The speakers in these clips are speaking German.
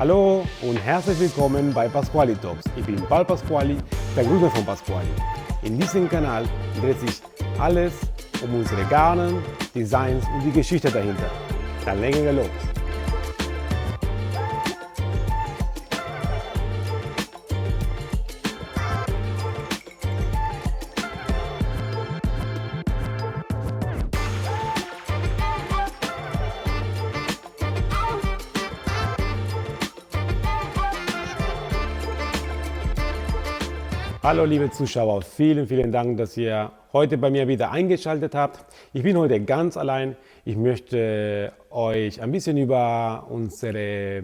Hallo und herzlich willkommen bei Pasquali Talks. Ich bin Paul Pasquali, der Gründer von Pasquali. In diesem Kanal dreht sich alles um unsere Garnen, Designs und die Geschichte dahinter. Dann legen wir los. Hallo liebe Zuschauer, vielen Dank, dass ihr heute bei mir wieder eingeschaltet habt. Ich bin heute ganz allein. Ich möchte euch ein bisschen über unsere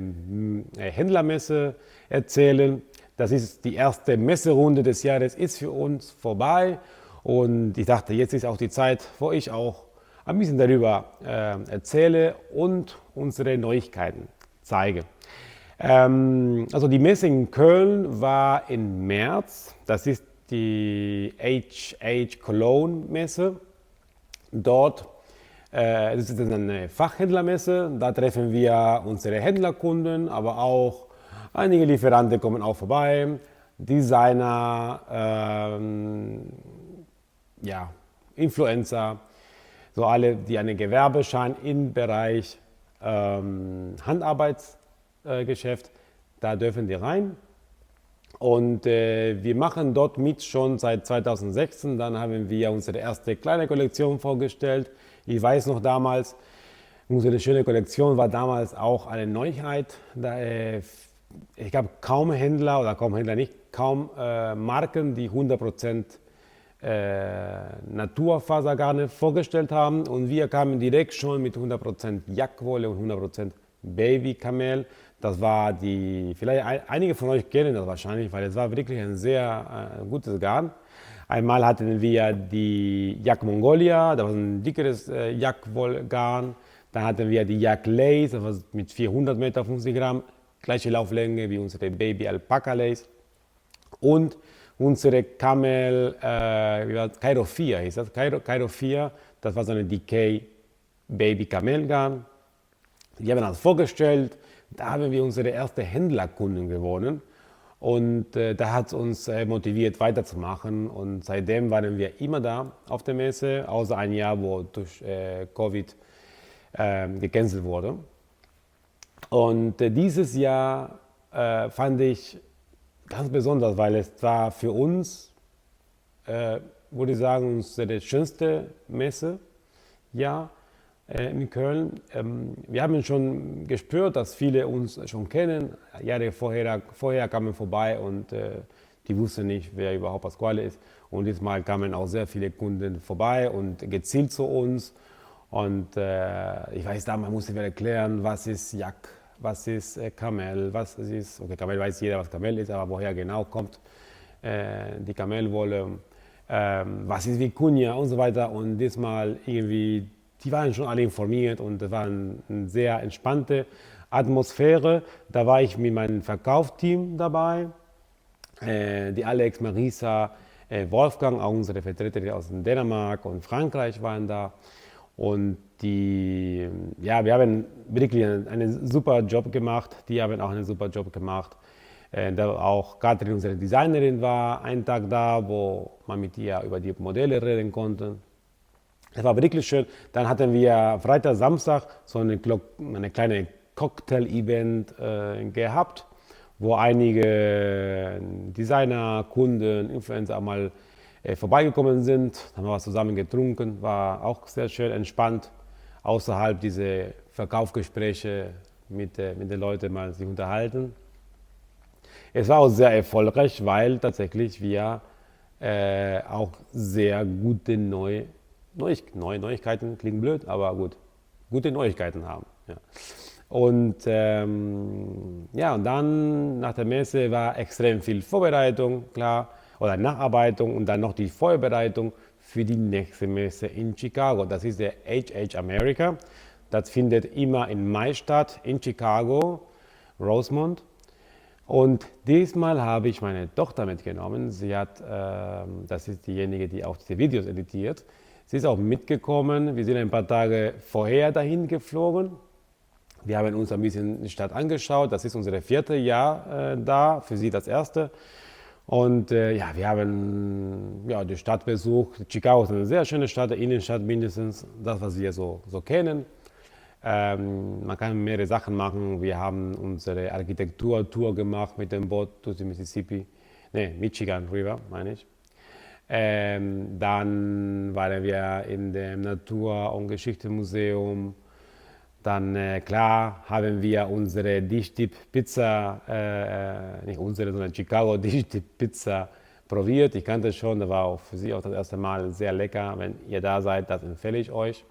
Händlermesse erzählen. Das ist die erste Messerunde des Jahres, ist für uns vorbei. Und ich dachte, jetzt ist auch die Zeit, wo ich auch ein bisschen darüber erzähle und unsere Neuigkeiten zeige. Also die Messe in Köln war im März. Das ist die HH Cologne Messe. Dort das ist eine Fachhändlermesse. Da treffen wir unsere Händlerkunden, aber auch einige Lieferanten kommen auch vorbei. Designer, ja, Influencer, so alle, die einen Gewerbeschein im Bereich Handarbeitsgeschäft, da dürfen die rein. Und wir machen dort mit schon seit 2016. Dann haben wir unsere erste kleine Kollektion vorgestellt. Ich weiß noch damals, unsere schöne Kollektion war damals auch eine Neuheit. Ich glaube, kaum Marken, die 100% Naturfasergarne vorgestellt haben. Und wir kamen direkt schon mit 100% Jackwolle und 100% Babykamel. Das war vielleicht einige von euch kennen das wahrscheinlich, weil es war wirklich ein sehr gutes Garn. Einmal hatten wir die Yak Mongolia, das war ein dickeres Jackwollgarn. Dann hatten wir die Yak Lace, das war mit 400 Meter 50 Gramm, gleiche Lauflänge wie unsere Baby Alpaca Lace. Und unsere Camel, Cairo 4 hieß das, Cairo 4, das war so eine Decay Baby Kamelgarn. Die haben das vorgestellt. Da haben wir unsere erste Händlerkunden gewonnen und da hat es uns motiviert weiterzumachen und seitdem waren wir immer da auf der Messe, außer ein Jahr, wo durch Covid gecancelt wurde. Und dieses Jahr fand ich ganz besonders, weil es war für uns, würde ich sagen, unsere schönste Messe, ja. In Köln. Wir haben schon gespürt, dass viele uns schon kennen. Jahre vorher kamen vorbei und die wussten nicht, wer überhaupt Pasquale ist. Und diesmal kamen auch sehr viele Kunden vorbei und gezielt zu uns. Und ich weiß, damals musste ich erklären, was ist Yak, was ist Kamel, was ist, okay, Kamel weiß jeder, was Kamel ist, aber woher genau kommt die Kamelwolle, was ist Vicuña und so weiter. Und diesmal irgendwie die waren schon alle informiert und es war eine sehr entspannte Atmosphäre. Da war ich mit meinem Verkaufsteam dabei. Die Alex, Marisa, Wolfgang, auch unsere Vertreter aus Dänemark und Frankreich waren da. Und wir haben wirklich einen super Job gemacht. Die haben auch einen super Job gemacht. Da auch Katrin, unsere Designerin, war einen Tag da, wo man mit ihr über die Modelle reden konnte. Es war wirklich schön. Dann hatten wir Freitag, Samstag so eine kleine Cocktail-Event gehabt, wo einige Designer, Kunden, Influencer mal vorbeigekommen sind. Dann haben wir was zusammen getrunken, war auch sehr schön entspannt. Außerhalb diese Verkaufsgespräche mit den Leuten mal sich unterhalten. Es war auch sehr erfolgreich, weil tatsächlich wir auch sehr gute Neuigkeiten klingen blöd, aber gut, gute Neuigkeiten haben. Ja. Und und dann nach der Messe war extrem viel Vorbereitung, klar, oder Nacharbeitung und dann noch die Vorbereitung für die nächste Messe in Chicago. Das ist der HH America. Das findet immer im Mai statt in Chicago, Rosemont. Und diesmal habe ich meine Tochter mitgenommen. Das ist diejenige, die auch diese Videos editiert. Sie ist auch mitgekommen. Wir sind ein paar Tage vorher dahin geflogen. Wir haben uns ein bisschen die Stadt angeschaut. Das ist unser viertes Jahr da, für Sie das erste. Und ja, wir haben ja, die Stadt besucht. Chicago ist eine sehr schöne Stadt, die Innenstadt mindestens, das, was wir so kennen. Man kann mehrere Sachen machen. Wir haben unsere Architekturtour gemacht mit dem Boot durch die Mississippi, ne, Michigan River, meine ich. Dann waren wir in dem Natur- und Geschichtsmuseum. Dann, klar, haben wir unsere Dish-Dip-Pizza, nicht unsere, sondern Chicago Dish-Dip-Pizza probiert. Ich kannte es schon, das war auch für Sie auch das erste Mal sehr lecker. Wenn ihr da seid, das empfehle ich euch.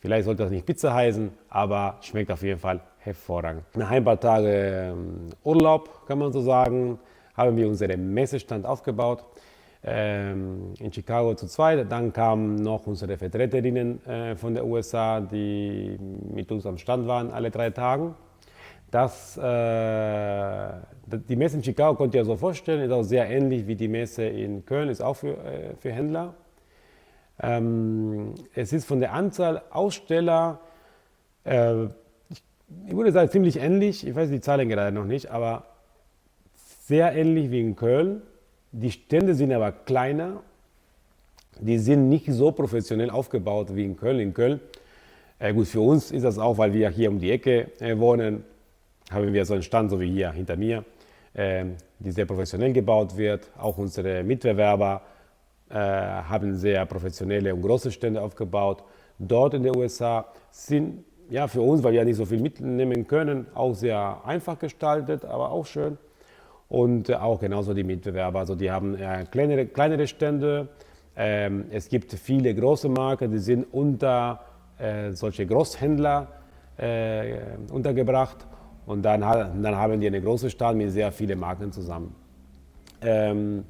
Vielleicht sollte das nicht Pizza heißen, aber schmeckt auf jeden Fall hervorragend. Nach ein paar Tagen Urlaub, kann man so sagen, haben wir unseren Messestand aufgebaut. In Chicago zu zweit. Dann kamen noch unsere Vertreterinnen von der USA, die mit uns am Stand waren, alle 3 Tage. Die Messe in Chicago könnt ihr so vorstellen, ist auch sehr ähnlich wie die Messe in Köln, ist auch für Händler. Es ist von der Anzahl Aussteller, ich würde sagen ziemlich ähnlich, ich weiß die Zahlen gerade noch nicht, aber sehr ähnlich wie in Köln. Die Stände sind aber kleiner, die sind nicht so professionell aufgebaut wie in Köln. In Köln, gut, für uns ist das auch, weil wir hier um die Ecke wohnen, haben wir so einen Stand, so wie hier hinter mir, die sehr professionell gebaut wird. Auch unsere Mitbewerber haben sehr professionelle und große Stände aufgebaut. Dort in den USA sind ja für uns, weil wir ja nicht so viel mitnehmen können, auch sehr einfach gestaltet, aber auch schön. Und auch genauso die Mitbewerber, also die haben kleinere Stände. Es gibt viele große Marken, die sind unter solche Großhändler untergebracht. Und dann haben die eine große Stand mit sehr vielen Marken zusammen. Die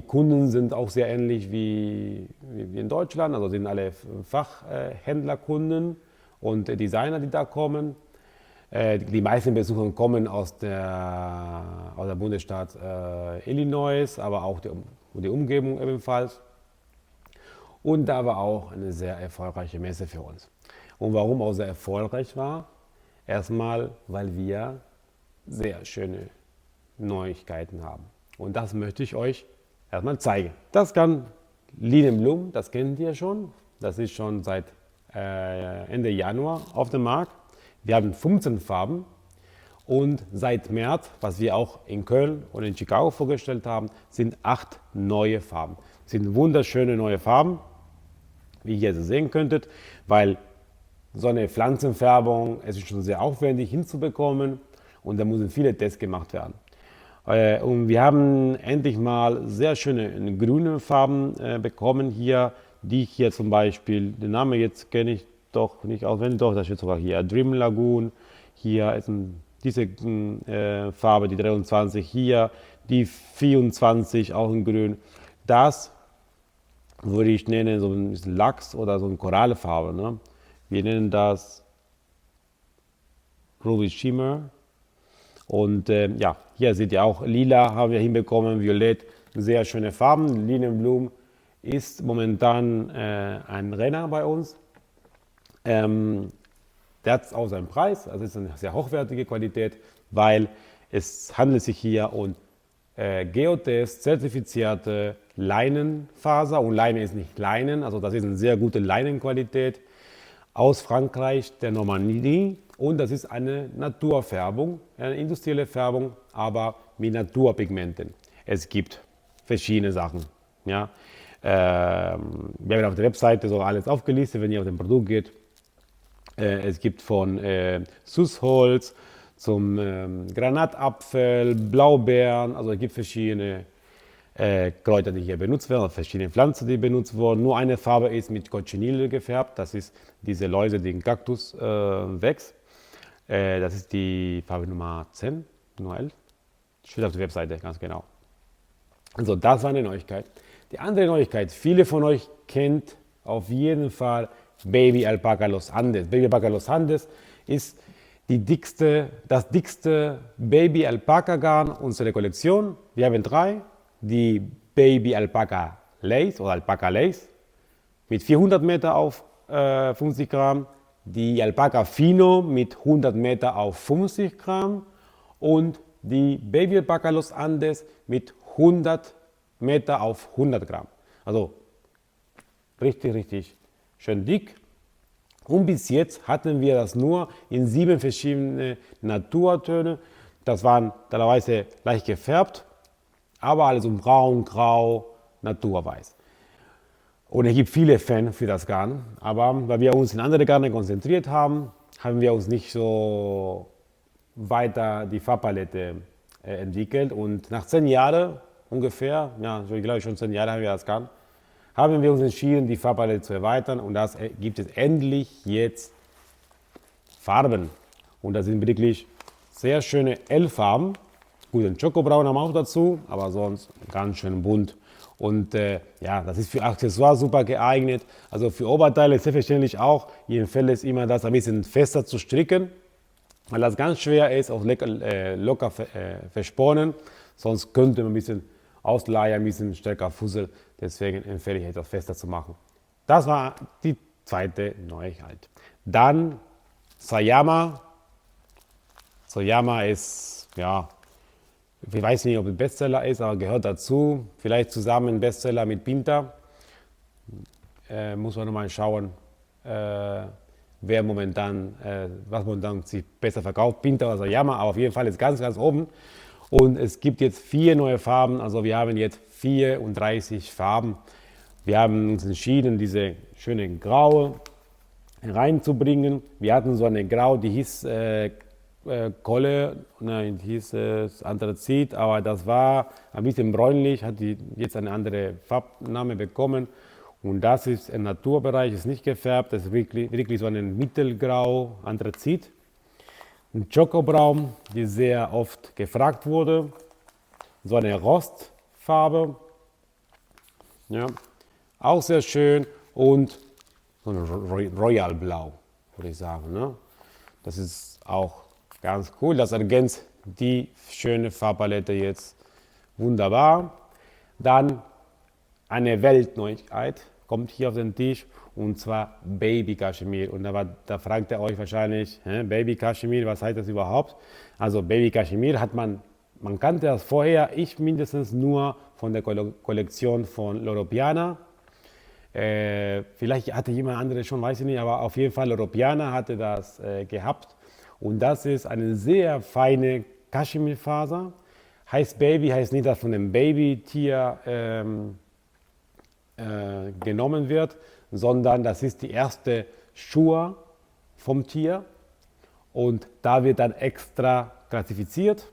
Kunden sind auch sehr ähnlich wie in Deutschland, also sind alle Fachhändlerkunden und Designer, die da kommen. Die meisten Besucher kommen aus der Bundesstaat Illinois, aber auch die Umgebung ebenfalls. Und da war auch eine sehr erfolgreiche Messe für uns. Und warum auch sehr erfolgreich war? Erstmal, weil wir sehr schöne Neuigkeiten haben. Und das möchte ich euch erstmal zeigen. Das kann Linienblumen, das kennt ihr schon. Das ist schon seit Ende Januar auf dem Markt. Wir haben 15 Farben und seit März, was wir auch in Köln und in Chicago vorgestellt haben, sind 8 neue Farben. Das sind wunderschöne neue Farben, wie ihr jetzt sehen könntet, weil so eine Pflanzenfärbung, es ist schon sehr aufwendig hinzubekommen und da müssen viele Tests gemacht werden. Und wir haben endlich mal sehr schöne grüne Farben bekommen hier, die hier zum Beispiel, den Namen jetzt kenne ich doch nicht auswendig, doch, da steht sogar hier Dream Lagoon, hier ist diese Farbe, die 23, hier die 24, auch in grün. Das würde ich nennen, so ein bisschen Lachs oder so eine Korallenfarbe. Ne? Wir nennen das Ruby Shimmer. Und ja, hier seht ihr auch, lila haben wir hinbekommen, violett, sehr schöne Farben. Linienblumen ist momentan ein Renner bei uns. Der hat auch seinen Preis, also ist eine sehr hochwertige Qualität, weil es handelt sich hier um Geotest zertifizierte Leinenfaser und Leine ist nicht Leinen, also das ist eine sehr gute Leinenqualität aus Frankreich, der Normandie und das ist eine Naturfärbung, eine industrielle Färbung, aber mit Naturpigmenten. Es gibt verschiedene Sachen. Ja. Wir haben auf der Webseite so alles aufgelistet, wenn ihr auf das Produkt geht. Es gibt von Süßholz zum Granatapfel, Blaubeeren, also es gibt verschiedene Kräuter, die hier benutzt werden, verschiedene Pflanzen, die benutzt wurden. Nur eine Farbe ist mit Cochineal gefärbt, das ist diese Läuse, die im Kaktus wächst. Das ist die Farbe Nummer 10, Nummer 11. Steht auf der Webseite, ganz genau. Also das war eine Neuigkeit. Die andere Neuigkeit, viele von euch kennt auf jeden Fall Baby Alpaca Los Andes. Baby Alpaca Los Andes ist das dickste Baby Alpaca Garn unserer Kollektion. Wir haben 3, die Baby Alpaca Lace oder Alpaca Lace mit 400 Meter auf 50 Gramm, die Alpaca Fino mit 100 Meter auf 50 Gramm und die Baby Alpaca Los Andes mit 100 Meter auf 100 Gramm. Also richtig, richtig schön dick. Und bis jetzt hatten wir das nur in 7 verschiedene Naturtöne. Das waren teilweise leicht gefärbt, aber alles um braun, grau, naturweiß. Und es gibt viele Fans für das Garn, aber weil wir uns in andere Garne konzentriert haben, haben wir uns nicht so weiter die Farbpalette entwickelt. Und nach 10 Jahren ungefähr, ja, ich glaube schon 10 Jahre haben wir das Garn, haben wir uns entschieden, die Farbpalette zu erweitern und das gibt es endlich jetzt Farben. Und das sind wirklich sehr schöne L-Farben. Gut, den Schokobraun haben wir auch dazu, aber sonst ganz schön bunt. Und ja, das ist für Accessoires super geeignet. Also für Oberteile selbstverständlich auch. Hier empfehle ich immer, das ein bisschen fester zu stricken, weil das ganz schwer ist, auch locker versponnen. Sonst könnte man ein bisschen ausleihen, ein bisschen stärker fusseln. Deswegen empfehle ich, etwas fester zu machen. Das war die zweite Neuigkeit. Dann Sayama. Sayama ist, ja, ich weiß nicht, ob es ein Bestseller ist, aber gehört dazu. Vielleicht zusammen ein Bestseller mit Pinta. Muss man nochmal schauen, was momentan sich besser verkauft. Pinta oder Sayama, aber auf jeden Fall ist ganz, ganz oben. Und es gibt jetzt 4 neue Farben, also wir haben jetzt 34 Farben. Wir haben uns entschieden, diese schöne graue reinzubringen. Wir hatten so eine grau, die hieß Kolle, nein, die hieß Anthrazit, aber das war ein bisschen bräunlich, hat die jetzt eine andere Farbname bekommen. Und das ist im Naturbereich, ist nicht gefärbt, das ist wirklich so ein Mittelgrau, Anthrazit. Ein Schokobraun, die sehr oft gefragt wurde. So eine Rostfarbe. Ja, auch sehr schön. Und so ein Royal Blau, würde ich sagen. Ne? Das ist auch ganz cool. Das ergänzt die schöne Farbpalette jetzt wunderbar. Dann eine Weltneuigkeit kommt hier auf den Tisch. Und zwar Baby Kaschmir. Und da fragt ihr euch wahrscheinlich, Baby Kaschmir, was heißt das überhaupt? Also Baby Kaschmir man kannte das vorher, ich mindestens nur von der Kollektion von Loro Piana. Vielleicht hatte jemand anderes schon, weiß ich nicht, aber auf jeden Fall Loro Piana hatte das gehabt. Und das ist eine sehr feine Kaschmirfaser. Heißt Baby, heißt nicht, dass von dem Babytier genommen wird, sondern das ist die erste Schuhe vom Tier und da wird dann extra klassifiziert.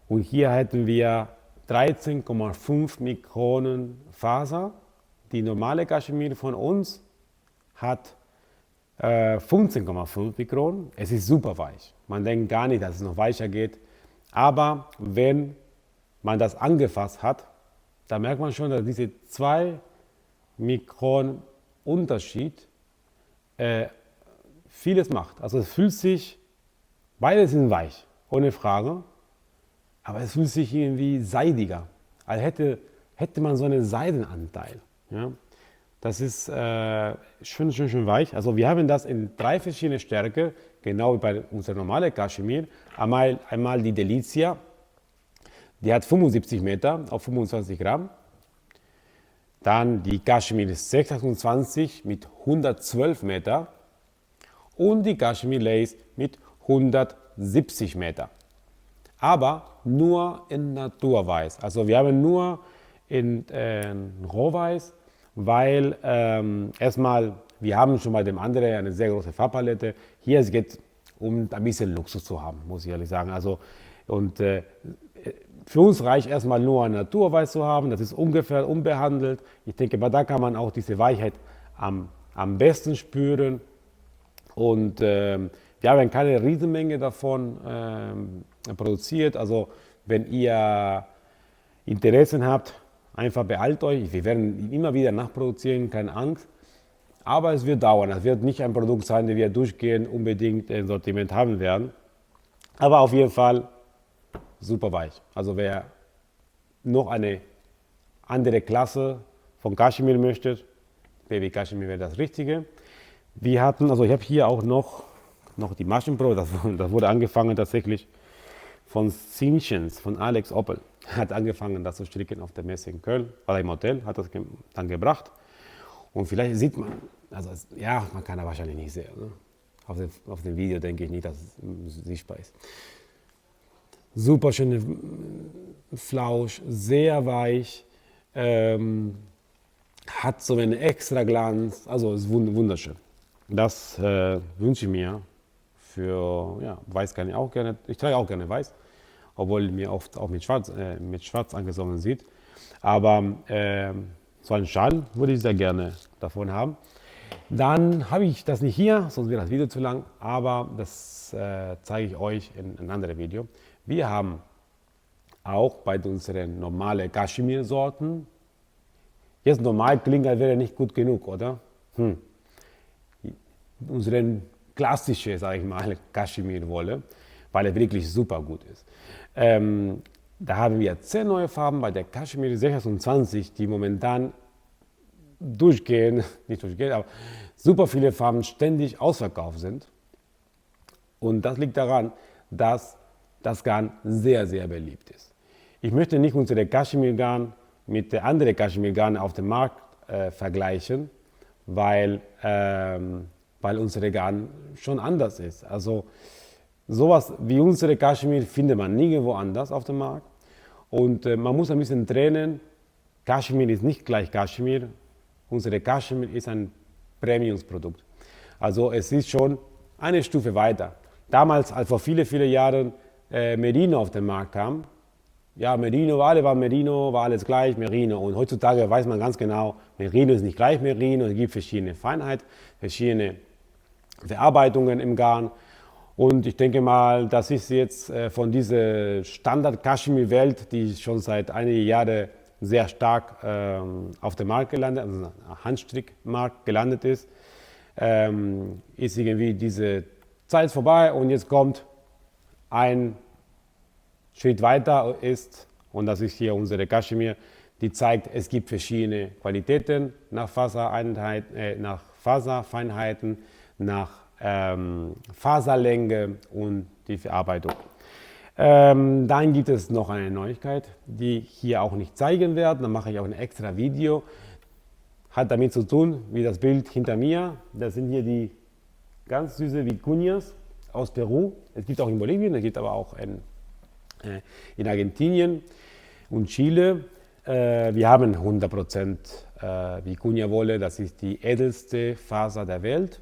Und hier hätten wir 13,5 Mikronen Faser. Die normale Kaschmir von uns hat 15,5 Mikronen. Es ist super weich. Man denkt gar nicht, dass es noch weicher geht. Aber wenn man das angefasst hat, da merkt man schon, dass diese 2 Mikron Unterschied vieles macht. Also es fühlt sich, beide sind weich, ohne Frage, aber es fühlt sich irgendwie seidiger, als hätte man so einen Seidenanteil. Ja? Das ist schön weich. Also wir haben das in 3 verschiedene Stärke, genau wie bei unserer normalen Kaschmir. Einmal die Delicia, die hat 75 Meter auf 25 Gramm. Dann die Kaschmir 628 mit 112 Meter und die Kaschmir Lace mit 170 Meter. Aber nur in Naturweiß. Also wir haben nur in Rohweiß, weil erstmal, wir haben schon bei dem anderen eine sehr große Farbpalette. Hier es geht um ein bisschen Luxus zu haben, muss ich ehrlich sagen. Also, und für uns reicht erstmal nur ein Naturweiß zu haben, das ist ungefähr unbehandelt. Ich denke, da kann man auch diese Weichheit am besten spüren. Und wir haben keine Riesenmenge davon produziert. Also wenn ihr Interessen habt, einfach beeilt euch. Wir werden immer wieder nachproduzieren, keine Angst. Aber es wird dauern. Es wird nicht ein Produkt sein, das wir durchgehend unbedingt im Sortiment haben werden. Aber auf jeden Fall super weich. Also wer noch eine andere Klasse von Kaschmir möchte, Baby Kaschmir wäre das Richtige. Wir hatten, also ich habe hier auch noch die Maschenprobe, das wurde angefangen tatsächlich von Sinchens, von Alex Oppel. Er hat angefangen, das zu stricken auf der Messe in Köln, oder im Hotel, hat das dann gebracht. Und vielleicht sieht man, also ja, man kann da wahrscheinlich nicht sehen. Ne? Auf dem Video denke ich nicht, dass es sichtbar ist. Super schöne Flausch, sehr weich, hat so einen extra Glanz, also ist wunderschön. Das wünsche ich mir für, ja, weiß kann ich auch gerne, ich trage auch gerne weiß, obwohl mir oft auch mit Schwarz angezogen sieht. Aber so einen Schal würde ich sehr gerne davon haben. Dann habe ich das nicht hier, sonst wäre das Video zu lang, aber das zeige ich euch in einem anderen Video. Wir haben auch bei unseren normalen Kaschmir-Sorten, jetzt normal klingt, als wäre nicht gut genug, oder? Unsere klassische, sage ich mal, Kaschmir-Wolle, weil er wirklich super gut ist. Da haben wir 10 neue Farben bei der Kaschmir 26, die momentan durchgehen, nicht durchgehen, aber super viele Farben ständig ausverkauft sind. Und das liegt daran, dass das Garn sehr, sehr beliebt ist. Ich möchte nicht unsere Kaschmir-Garn mit der anderen Kaschmir-Garn auf dem Markt vergleichen, weil unsere Garn schon anders ist. Also sowas wie unsere Kaschmir findet man nirgendwo anders auf dem Markt. Und man muss ein bisschen trennen. Kaschmir ist nicht gleich Kaschmir. Unsere Kaschmir ist ein Premiumsprodukt. Also es ist schon eine Stufe weiter. Damals, als vor vielen Jahren Merino auf den Markt kam, ja, Merino, alle waren Merino, war alles gleich, Merino. Und heutzutage weiß man ganz genau, Merino ist nicht gleich Merino, es gibt verschiedene Feinheiten, verschiedene Verarbeitungen im Garn. Und ich denke mal, das ist jetzt von dieser Standard-Kaschmir-Welt, die schon seit einigen Jahren sehr stark auf dem Markt gelandet, also Handstrickmarkt gelandet ist, ist irgendwie diese Zeit vorbei und jetzt kommt ein Schritt weiter ist, und das ist hier unsere Kaschmir, die zeigt, es gibt verschiedene Qualitäten nach Faserfeinheiten, nach Faserlänge und die Verarbeitung. Dann gibt es noch eine Neuigkeit, die ich hier auch nicht zeigen werde. Dann mache ich auch ein extra Video. Hat damit zu tun, wie das Bild hinter mir. Das sind hier die ganz süße Vicunias aus Peru. Es gibt auch in Bolivien, es gibt aber auch in Argentinien und Chile. Wir haben 100% Vicuña-Wolle, das ist die edelste Faser der Welt.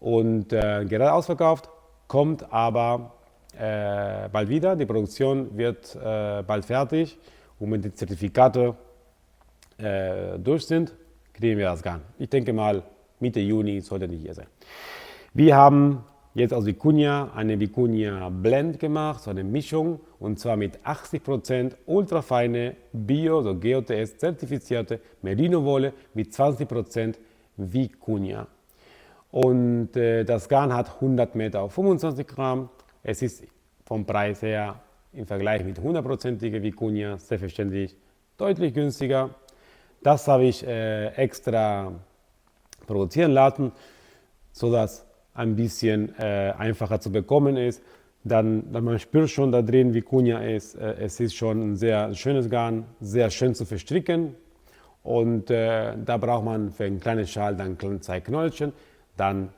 Und gerade ausverkauft, kommt aber bald wieder. Die Produktion wird bald fertig und wenn die Zertifikate durch sind, kriegen wir das Garn. Ich denke mal, Mitte Juni sollte nicht hier sein. Wir haben jetzt aus Vicuña eine Vicuña Blend gemacht, so eine Mischung, und zwar mit 80% ultrafeine Bio, so GOTS zertifizierte Merino-Wolle mit 20% Vicuña. Und das Garn hat 100 Meter auf 25 Gramm. Es ist vom Preis her im Vergleich mit 100%iger Vicuña selbstverständlich deutlich günstiger. Das habe ich extra produzieren lassen, sodass ein bisschen einfacher zu bekommen ist. Dann man spürt schon da drin, wie Vicuña ist. Es ist schon ein sehr schönes Garn, sehr schön zu verstricken. Und da braucht man für einen kleinen Schal dann 2 Knöllchen. Dann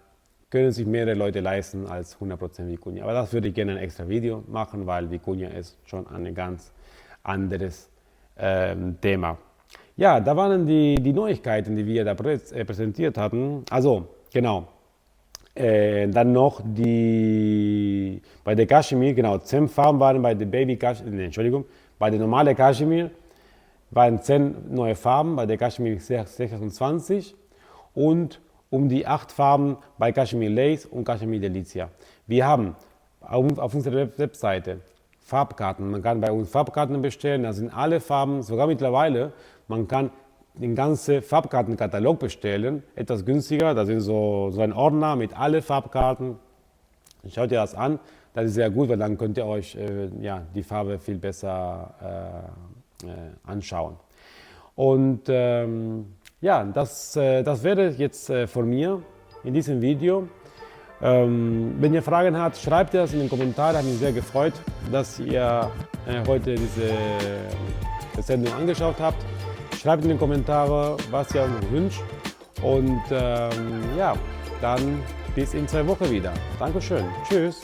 können sich mehrere Leute leisten als 100% Vicuña. Aber das würde ich gerne ein extra Video machen, weil Vicuña ist schon ein ganz anderes Thema. Ja, da waren die Neuigkeiten, die wir da präsentiert hatten. Also, genau. Dann noch bei der Kaschmir, genau, 10 Farben waren bei der bei der normalen Kaschmir waren 10 neue Farben, bei der Kaschmir 26 und um die 8 Farben bei Kaschmir Lace und Kaschmir Delizia. Wir haben auf unserer Webseite Farbkarten. Man kann bei uns Farbkarten bestellen, da sind alle Farben, sogar mittlerweile, man kann den ganzen Farbkartenkatalog bestellen, etwas günstiger, da sind so ein Ordner mit allen Farbkarten. Schaut ihr das an, das ist sehr gut, weil dann könnt ihr euch die Farbe viel besser anschauen. Und ja, das wäre jetzt von mir. in diesem Video. Wenn ihr Fragen habt, schreibt das in den Kommentaren. Hat mich sehr gefreut, dass ihr heute diese Sendung angeschaut habt. Schreibt in den Kommentaren, was ihr euch wünscht. Und ja, dann bis in 2 Wochen wieder. Dankeschön. Tschüss.